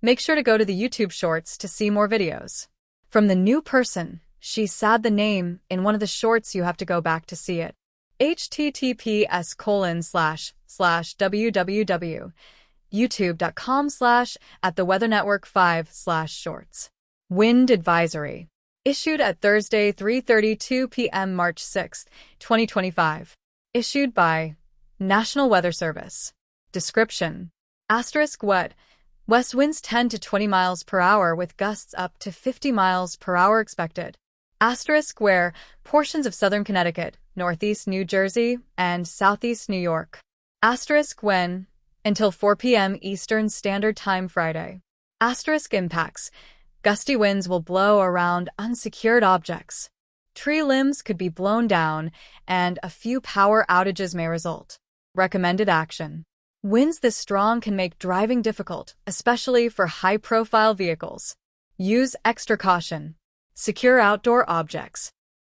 Make sure to go to the YouTube shorts to see more videos. From the new person, she said the name in one of the shorts, you have to go back to see it. https://youtube.com/@theweathernetwork5/shorts. Wind advisory. Issued at Thursday 3:32 p.m. March 6, 2025. Issued by National Weather Service. Description. Wet. West winds 10 to 20 miles per hour with gusts up to 50 miles per hour expected. Where portions of southern Connecticut, northeast New Jersey, and southeast New York. When until 4 p.m. Eastern Standard Time Friday. Impacts. Gusty winds will blow around unsecured objects. Tree limbs could be blown down, and a few power outages may result. Recommended action. Winds this strong can make driving difficult, especially for high-profile vehicles. Use extra caution. Secure outdoor objects.